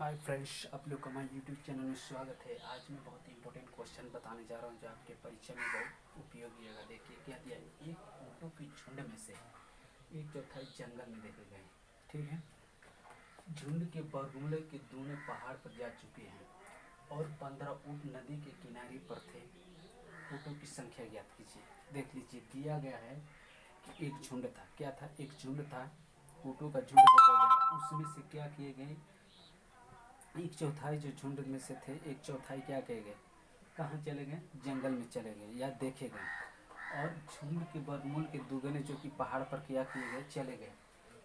Hi friends, आप लोग का हमारे यूट्यूब चैनल में स्वागत है। आज मैं बहुत ही इंपॉर्टेंट क्वेश्चन बताने जा रहा हूँ जो आपके परीक्षा में बहुत उपयोगी होगा। देखिए क्या दिया है, एक ऊँटों की झुंड में से एक चौथाई जंगल में देखे गए। ठीक है, झुंड के बरगुले के दोनों पहाड़ पर जा चुके हैं और 15 ऊँट नदी के किनारे पर थे। ऊँटों की संख्या ज्ञात कीजिए। देख लीजिए, दिया गया है कि एक झुंड था। क्या था? एक झुंड था, ऊँटों का झुंड देखा गया। उसमें से क्या किए गए, एक चौथाई जो झुंड में से थे, एक चौथाई क्या कहे गए, कहाँ चले गए? जंगल में चले गए या देखे गए। और झुंड के बरमूल के दुगने जो कि पहाड़ पर क्या किए गए, चले गए।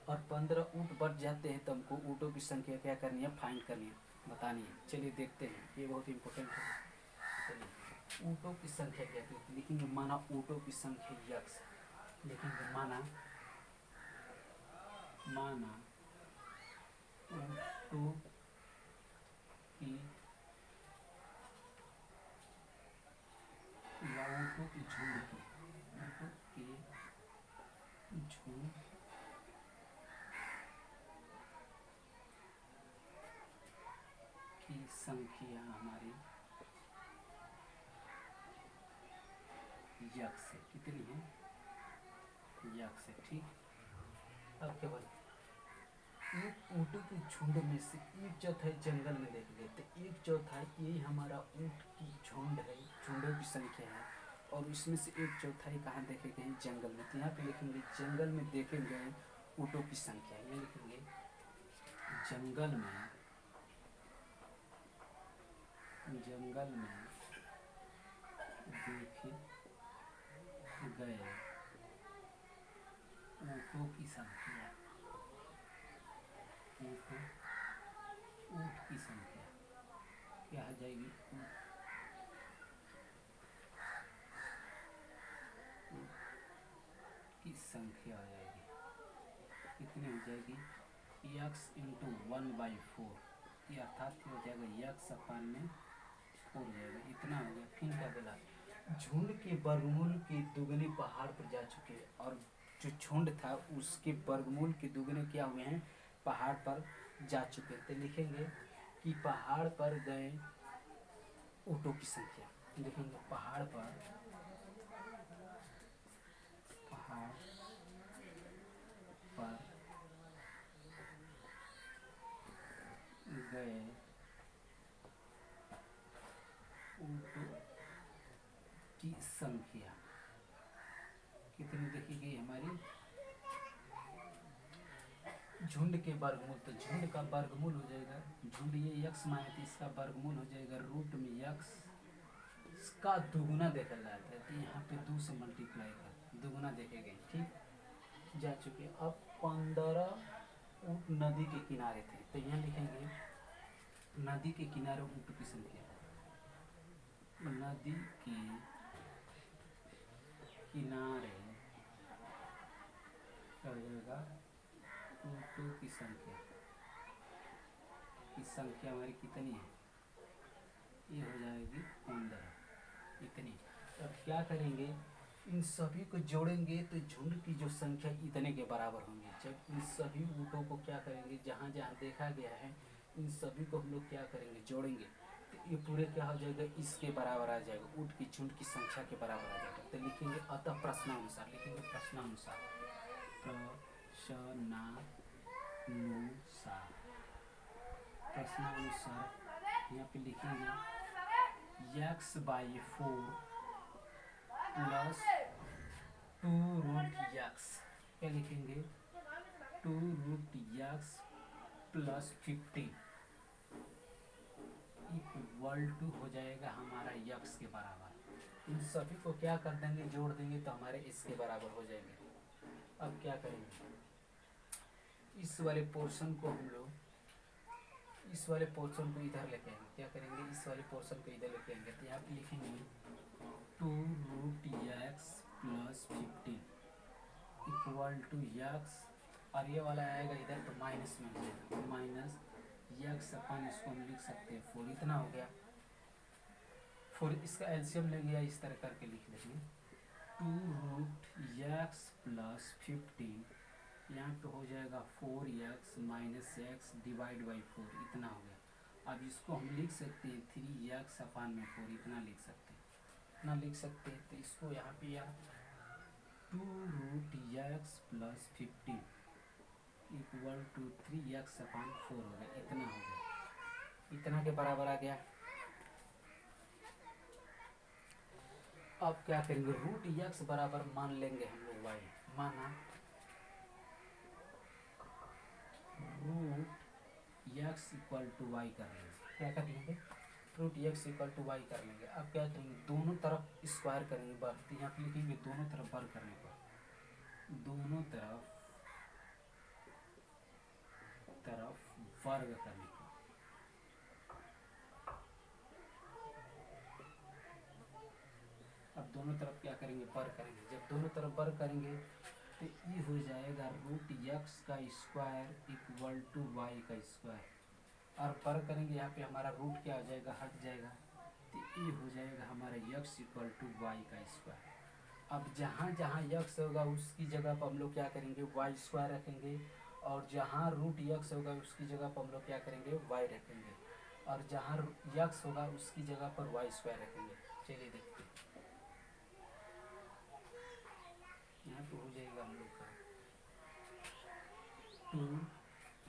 और 15 ऊँट बढ़ जाते हैं तो हमको ऊँटों की संख्या क्या करनी है, फाइंड करनी है, बतानी है। चलिए देखते हैं, ये बहुत इंपॉर्टेंट है। चलिए, ऊँटों की संख्या क्या है लिखेंगे, माना ऊँटों की संख्या यक्स लिखेंगे। माना माना ऊँटों की या ऊँटों की झुंड की, ऊँटों के झुंड की संख्या हमारी यक्स है। कितनी है? यक्स है। ठीक, अब क्या बोले, एक ऊँटों के झुंड में से एक चौथाई जंगल में देख गए तो एक चौथाई यही हमारा ऊँट की झुंड है, झुंडों की संख्या है। और इसमें से एक चौथाई कहाँ देखे गए? जंगल में। तो यहाँ पे लिखेंगे जंगल में देखे गए ऊँटों की संख्या। ये लिखेंगे जंगल में देखे गए ऊँटों की संख्या, ऊँट की संख्या क्या हो जाएगी? ऊँट की संख्या हो जाएगी। कितनी हो जाएगी? यक्स इंटू 1/4, ये अर्थात हो जाएगा यक्स अपान में 4 हो जाएगा। इतना हो गया। फिर क्या बोला, झुंड के बरगमूल के दुगने पहाड़ पर जा चुके हैं। और जो झुंड था उसके बरगमूल के दुगने क्या हुए हैं? पहाड़ पर जा चुके। तो लिखेंगे कि पहाड़ पर गए ऊँटों की संख्या। लिखेंगे पहाड़ पर गए ऊँटों की संख्या कितनी देखी गई हमारी? झुंड के वर्गमूल, तो झुंड का वर्गमूल हो जाएगा, झुंड ये यक्स माने तो इसका वर्गमूल हो जाएगा रूट में यक्स का दुगुना देखा जाता है। तो यहाँ पे 2 से मल्टीप्लाई कर दुगुना देखे गए। ठीक, जा चुके। अब 15 ऊँट नदी के किनारे थे, तो यहाँ लिखेंगे नदी के किनारे ऊँट की संख्या। नदी के किनारे क्या हो जाएगा? ऊँटों की संख्या हमारी कितनी है? ये हो जाएगी 15। इतनी। अब क्या करेंगे, इन सभी को जोड़ेंगे तो झुंड की जो संख्या इतने के बराबर होंगी। जब इन सभी ऊँटों को क्या करेंगे, जहाँ जहाँ देखा गया है इन सभी को हम लोग क्या करेंगे, जोड़ेंगे तो ये पूरे क्या हो जाएगा, इसके बराबर आ जाएगा, ऊँट की झुंड की संख्या के बराबर आ जाएगा। तो लिखेंगे अतः प्रश्नानुसार, लिखेंगे प्रश्नानुसार, प्रश्नानुसार यहाँ पे लिखेंगे x/4 प्लस 2√x। क्या लिखेंगे? 2√x प्लस 15 इक्वल टू हो जाएगा हमारा यक्स के बराबर। इन सभी को क्या कर देंगे, जोड़ देंगे तो हमारे इसके बराबर हो जाएंगे। अब क्या करेंगे, इस वाले पोर्शन को हम लोग इस वाले पोर्शन को इधर लेके आएंगे। क्या करेंगे, इस वाले पोर्शन को इधर लेके आएंगे। तो यहाँ पे लिखेंगे 2√x plus 15 equal to x, और ये वाला आएगा इधर तो माइनस में हो जाएगा, माइनस यक्स अपन इसको हम लिख सकते हैं 4। इतना हो गया। 4 इसका एलसीएम लेंगे या इस तरह करके लिख लेंगे 2√x प्लस 15, यहाँ पे हो जाएगा 4x minus x divide by 4। इतना हो गया। अब इसको हम लिख सकते हैं 3x/4, इतना लिख सकते हैं, इतना लिख सकते हैं। तो इसको यहाँ पे यार 2√x + 15 = 3x/4 हो गया, इतना हो गया, इतना के बराबर आ गया। अब क्या करेंगे, √x बराबर मान लेंगे हम लोग y, माना √x = y कर लेंगे। क्या कर लेंगे, √x = y कर लेंगे। अब क्या करेंगे, दोनों तरफ स्क्वायर करेंगे, वर्ग, तो यहाँ पे लिखेंगे दोनों तरफ वर्ग करने पर, दोनों तरफ वर्ग करने पर, अब दोनों तरफ क्या करेंगे, वर्ग करेंगे। जब दोनों तरफ वर्ग करेंगे तो ये हो जाएगा √x² = y², और वर्ग करेंगे यहाँ पे हमारा रूट क्या हो जाएगा, हट जाएगा, तो ये हो जाएगा हमारा x = y²। अब जहाँ जहाँ x होगा उसकी जगह पर हम लोग क्या करेंगे, y² रखेंगे, और जहाँ √x होगा उसकी जगह पर हम लोग क्या करेंगे, y रखेंगे, और जहाँ x होगा उसकी जगह पर y² रखेंगे। चलिए देखते हैं, यहाँ पे हो जाएगा हम लोग का 2,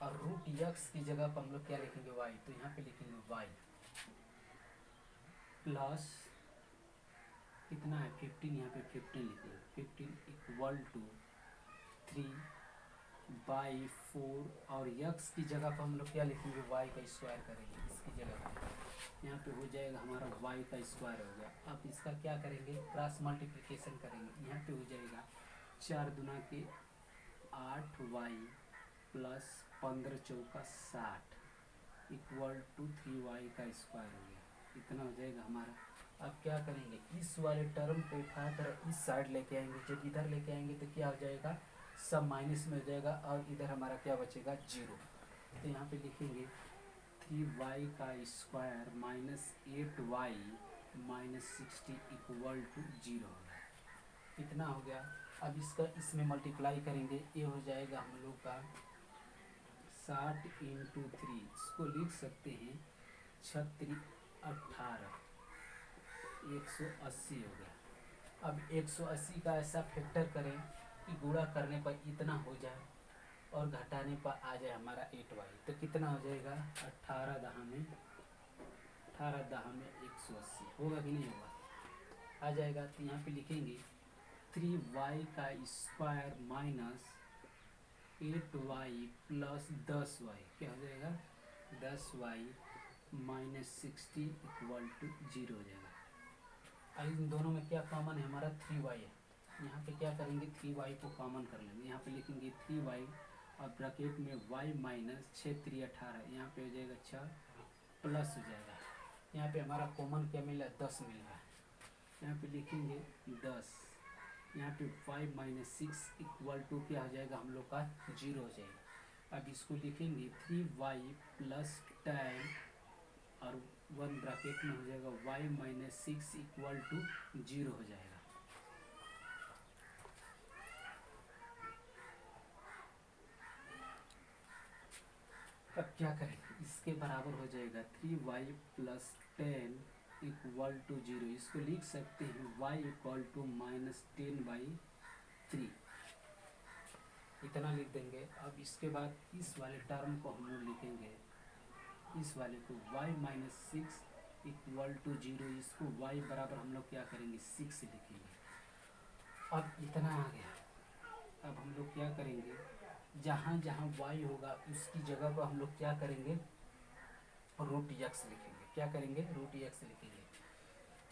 और √x की जगह पर हम लोग क्या लिखेंगे, y, तो यहाँ पे लिखेंगे y प्लस कितना है 15, यहाँ पे 15 लिखेंगे, 15 = 3/4, और x की जगह पर हम लोग क्या लिखेंगे, y² करेंगे इसकी जगह पर, यहाँ पे हो जाएगा हमारा y² हो गया। अब इसका क्या करेंगे, क्रॉस मल्टीप्लिकेशन करेंगे, यहाँ पे हो जाएगा 4 दूना के 8y + 15 चौका 60 = 3y² हो गया, इतना हो जाएगा हमारा। अब क्या करेंगे, इस वाले टर्म को उठाकर इस साइड लेके आएंगे, जब इधर लेके आएंगे तो क्या हो जाएगा, सब माइनस में हो जाएगा, और इधर हमारा क्या बचेगा, 0। तो यहाँ पे लिखेंगे 3y² - 8y - 60 = 0 हो गया, इतना हो गया। अब इसका इसमें मल्टीप्लाई करेंगे, ये हो जाएगा हम लोग का 60 × 3, इसको लिख सकते हैं 36 18 180 हो गया। अब 180 का ऐसा फैक्टर करें कि गुणा करने पर इतना हो जाए और घटाने पर आ जाए हमारा 8y, तो कितना हो जाएगा, 18 दहा में 180 होगा कि नहीं होगा, आ जाएगा। तो यहाँ पे लिखेंगे 3y² - 8y + 10y, क्या हो जाएगा, 10y - 60 = 0 हो जाएगा। अब इन दोनों में क्या कॉमन है, हमारा 3y है, यहाँ पे क्या करेंगे, 3y को कॉमन कर लेंगे, यहाँ पे लिखेंगे 3y, और ब्रैकेट में y - 6 3 18, यहाँ पे हो जाएगा 6 प्लस हो जाएगा, यहाँ पे हमारा कॉमन क्या मिला, 10 मिल रहा है, यहाँ पे लिखेंगे 10, यहाँ पे y - 6 = क्या हो जाएगा हम लोग का, 0 हो जाएगा। अब इसको लिखेंगे 3y + 10, और 1 ब्रैकेट में हो जाएगा y - 6 = 0 हो जाएगा। अब क्या करेंगे, इसके बराबर हो जाएगा 3y + 10 = 0, इसको लिख सकते हैं y = -10/3, इतना लिख देंगे। अब इसके बाद इस वाले टर्म को हम लोग लिखेंगे, इस वाले को y - 6 = 0, इसको y बराबर हम लोग क्या करेंगे, 6 लिखेंगे। अब इतना आ गया। अब हम लोग क्या करेंगे, जहाँ जहाँ y होगा उसकी जगह पर हम लोग क्या करेंगे, √x लिखेंगे, क्या करेंगे, √x लिखेंगे।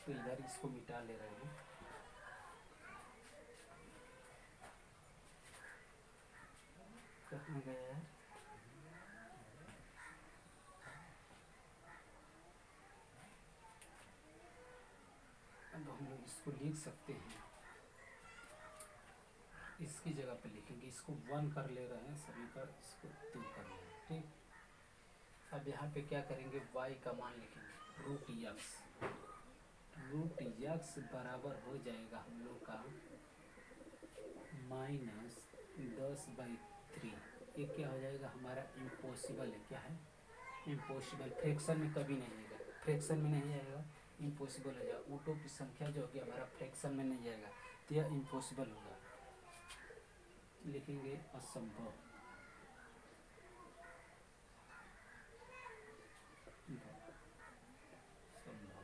तो इधर इसको मिटा ले रहे हैं, कहाँ गया है, अब हम लोग इसको लिख सकते हैं, इसकी जगह पे लिखेंगे, इसको 1 कर ले रहे हैं सभी पर, इसको 2 कर ले रहे हैं, ठीक। अब यहाँ पे क्या करेंगे, y का मान लिखेंगे, √x बराबर हो जाएगा हम लोग का -10/3, ये क्या हो जाएगा हमारा, इम्पॉसिबल है, क्या है, इम्पॉसिबल, फ्रैक्शन में कभी नहीं आएगा, फ्रैक्शन में नहीं आएगा, इम्पॉसिबल हो जाएगा। ऑटो की संख्या जो होगी हमारा फ्रैक्शन में नहीं आएगा तो यह इम्पॉसिबल होगा। लिखेंगे असंभव, संभव।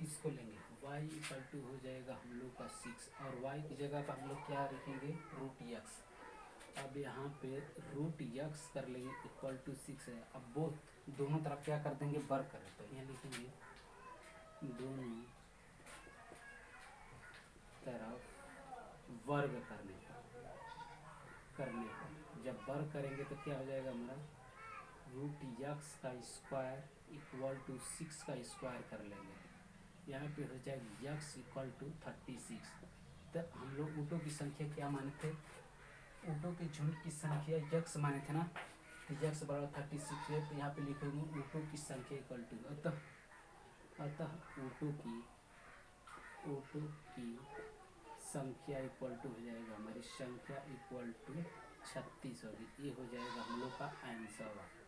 इसको लेंगे y इक्वल टू हो जाएगा हम लोग का 6 और y की जगह पर हम लोग क्या रखेंगे रूट x। अब यहाँ पे रूट x कर लेंगे इक्वल टू 6 है। अब बोथ दोनों तरफ क्या कर देंगे वर्ग करें, तो यहाँ लिखेंगे दोनों तरफ वर्ग करने पर जब वर्ग करेंगे तो क्या हो जाएगा हमारा रूट x का स्क्वायर इक्वल टू 6 का स्क्वायर कर लेंगे। यहाँ पे हो जाएगा x इक्वल टू 36। तो हम लोग ऑटो की संख्या क्या माने थे, ऑटो के झुंड की संख्या x माने थे ना, तो x बराबर 36 है। तो यहाँ पे लिखेंगे ऑटो की संख्या इक्वल टू, अतः ऑटो की संख्या इक्वल टू हो जाएगा हमारी संख्या इक्वल टू 36 होगी। ये हो जाएगा हम लोग का आंसर।